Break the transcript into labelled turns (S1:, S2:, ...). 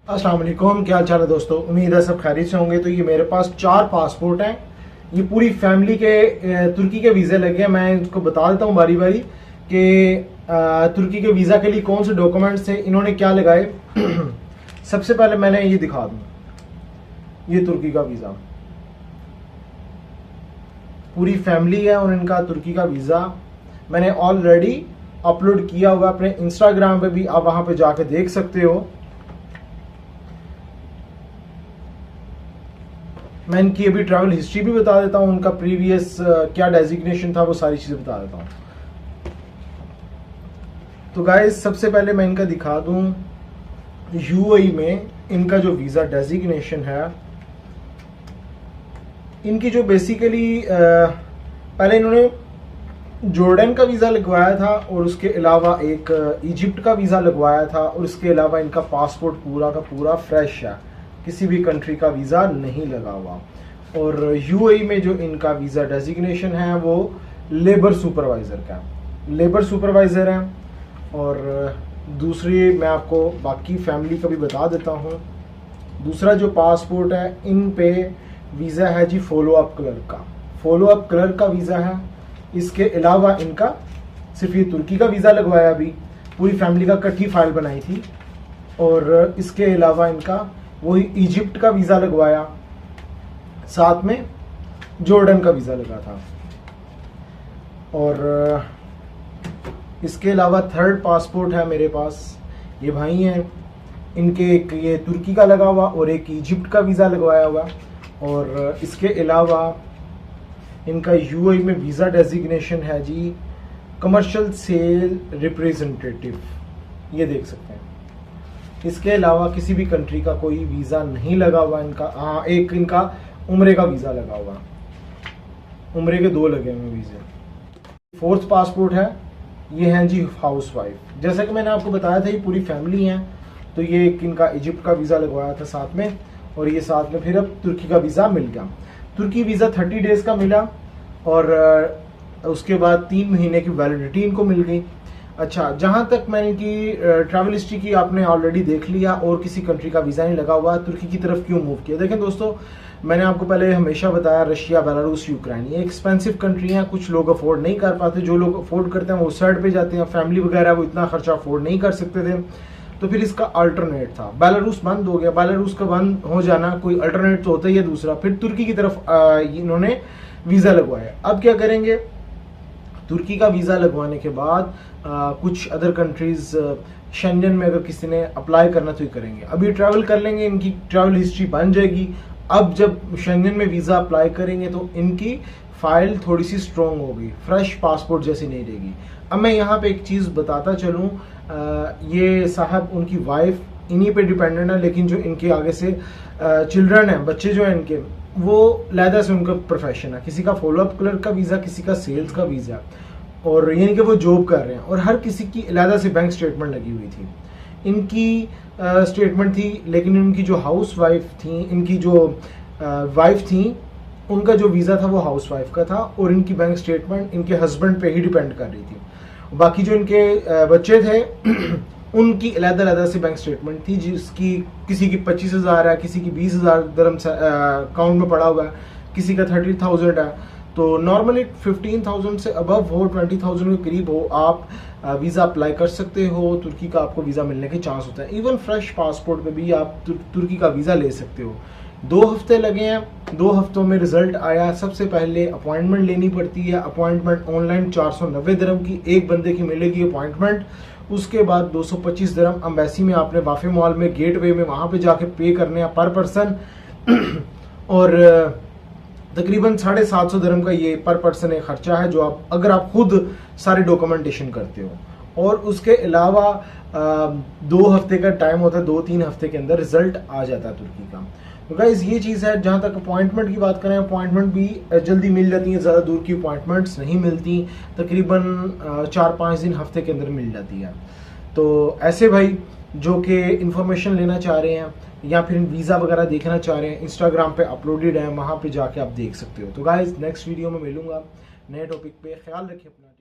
S1: अस्सलाम वालेकुम, क्या हाल चाल है दोस्तों। उम्मीद है सब खैरियत से होंगे। तो ये मेरे पास 4 पासपोर्ट हैं। ये पूरी फैमिली के तुर्की के वीज़े लगे हैं। मैं इसको बता देता हूँ बारी बारी कि तुर्की के वीज़ा के लिए कौन से डॉक्यूमेंट्स थे, इन्होंने क्या लगाए। सबसे पहले मैंने ये दिखा दूँ, ये तुर्की का वीज़ा, पूरी फैमिली है और इनका तुर्की का वीज़ा मैंने ऑलरेडी अपलोड किया हुआ अपने इंस्टाग्राम पे भी, आप वहाँ पे जाके देख सकते हो। मैं इनकी अभी ट्रैवल हिस्ट्री भी बता देता हूँ, उनका प्रीवियस क्या डेजिग्नेशन था, वो सारी चीज़ें बता देता हूँ। तो गाइस सबसे पहले मैं इनका दिखा दूँ, यूएई में इनका जो वीज़ा डेजिग्नेशन है, इनकी जो बेसिकली पहले इन्होंने जॉर्डन का वीज़ा लगवाया था और उसके अलावा एक इजिप्ट का वीज़ा लगवाया था, और उसके अलावा इनका पासपोर्ट पूरा का पूरा फ्रेश है, किसी भी कंट्री का वीज़ा नहीं लगा हुआ। और यूएई में जो इनका वीज़ा डेजिग्नेशन है वो लेबर सुपरवाइज़र का, लेबर सुपरवाइज़र है। और दूसरी मैं आपको बाकी फैमिली का भी बता देता हूँ। दूसरा जो पासपोर्ट है, इन पे वीज़ा है जी फॉलो अप क्लर्क का, फॉलो अप क्लर्क का वीज़ा है। इसके अलावा इनका सिर्फ ये तुर्की का वीज़ा लगवाया, अभी पूरी फैमिली का इकट्ठी फाइल बनाई थी। और इसके अलावा इनका वही इजिप्ट का वीज़ा लगवाया, साथ में जॉर्डन का वीज़ा लगा था। और इसके अलावा थर्ड पासपोर्ट है मेरे पास, ये भाई हैं, इनके एक ये तुर्की का लगा हुआ और एक इजिप्ट का वीज़ा लगवाया हुआ। और इसके अलावा इनका यूएई में वीज़ा डेजिग्नेशन है जी कमर्शियल सेल रिप्रेजेंटेटिव, ये देख सकते हैं। इसके अलावा किसी भी कंट्री का कोई वीज़ा नहीं लगा हुआ इनका। हाँ, एक इनका उम्रे का वीज़ा लगा हुआ, उम्रे के 2 लगे हुए वीज़े। फोर्थ पासपोर्ट है, ये हैं जी हाउस वाइफ। जैसा कि मैंने आपको बताया था ये पूरी फैमिली हैं, तो ये एक इनका इजिप्ट का वीज़ा लगवाया था साथ में, और ये साथ में फिर अब तुर्की का वीज़ा मिल गया। तुर्की वीज़ा 30 डेज़ का मिला और उसके बाद 3 महीने की वैलिडिटी इनको मिल गई। अच्छा, जहाँ तक मैंने इनकी ट्रैवल हिस्ट्री की आपने ऑलरेडी देख लिया, और किसी कंट्री का वीज़ा नहीं लगा हुआ, तुर्की की तरफ क्यों मूव किया। देखें दोस्तों, मैंने आपको पहले हमेशा बताया रशिया, बेलारूस, यूक्रेन ये एक्सपेंसिव कंट्री हैं, कुछ लोग अफोर्ड नहीं कर पाते। जो लोग अफोर्ड करते हैं वो उस साइड पे जाते हैं, फैमिली वगैरह वो इतना खर्चा अफोर्ड नहीं कर सकते थे, तो फिर इसका अल्टरनेट था। बेलारूस बंद हो गया, बेलारूस का बंद हो जाना कोई अल्टरनेट तो होता ही है दूसरा, फिर तुर्की की तरफ इन्होंने वीज़ा लगवाया। अब क्या करेंगे, तुर्की का वीज़ा लगवाने के बाद कुछ अदर कंट्रीज़ शेंजन में अगर किसी ने अप्लाई करना तो ही करेंगे। अभी ट्रैवल कर लेंगे, इनकी ट्रैवल हिस्ट्री बन जाएगी। अब जब शेंजन में वीज़ा अप्लाई करेंगे तो इनकी फाइल थोड़ी सी स्ट्रॉन्ग होगी, फ्रेश पासपोर्ट जैसी नहीं रहेगी। अब मैं यहाँ पे एक चीज़ बताता चलूँ, ये साहब उनकी वाइफ इन्हीं पे डिपेंडेंट है, लेकिन जो इनके आगे से चिल्ड्रन हैं, बच्चे जो हैं इनके, वो लहदा से उनका प्रोफेशन है, किसी का फॉलो अप क्लर्क का वीज़ा, किसी का सेल्स का वीज़ा, और यानी कि वो जॉब कर रहे हैं। और हर किसी की लहदा से बैंक स्टेटमेंट लगी हुई थी, इनकी स्टेटमेंट थी, लेकिन इनकी जो हाउस वाइफ थी, इनकी जो वाइफ थी, उनका जो वीज़ा था वो हाउस वाइफ का था, और इनकी बैंक स्टेटमेंट इनके हस्बैंड पे ही डिपेंड कर रही थी। बाकी जो इनके बच्चे थे उनकी अलग-अलग से बैंक स्टेटमेंट थी, जिसकी किसी की 25,000 है, किसी की 20,000 दरम अकाउंट में पड़ा हुआ है, किसी का 30,000 है। तो नॉर्मली 15,000 से अबव हो, 20,000 के करीब हो, आप वीज़ा अप्लाई कर सकते हो, तुर्की का आपको वीज़ा मिलने के चांस होता है। इवन फ्रेश पासपोर्ट पे भी आप तुर्की का वीज़ा ले सकते हो। 2 हफ्ते लगे हैं, 2 हफ्तों में रिजल्ट आया। सबसे पहले अपॉइंटमेंट लेनी पड़ती है, अपॉइंटमेंट ऑनलाइन 490 दिरहम की एक बंदे की मिलेगी अपॉइंटमेंट। उसके बाद 225 दिरहम अम्बेसी में आपने वाफे मॉल में गेटवे में वहाँ पे जाके पे करने हैं पर पर्सन, और तकरीबन 750 दिरहम का ये पर पर्सन एक खर्चा है, जो आप अगर आप खुद सारे डॉक्यूमेंटेशन करते हो। और उसके अलावा 2 हफ्ते का टाइम होता है, 2-3 हफ्ते के अंदर रिजल्ट आ जाता है तुर्की का। तो गाइस ये चीज़ है। जहाँ तक अपॉइंटमेंट की बात करें, अपॉइंटमेंट भी जल्दी मिल जाती है, ज़्यादा दूर की अपॉइंटमेंट्स नहीं मिलती, तकरीबन 4-5 दिन हफ्ते के अंदर मिल जाती है। तो ऐसे भाई जो कि इंफॉर्मेशन लेना चाह रहे हैं या फिर वीज़ा वगैरह देखना चाह रहे हैं, इंस्टाग्राम पे अपलोडेड है, वहाँ पे जाके आप देख सकते हो। तो गाइस नेक्स्ट वीडियो में मिलूंगा नए टॉपिक पे, ख्याल रखिए अपना।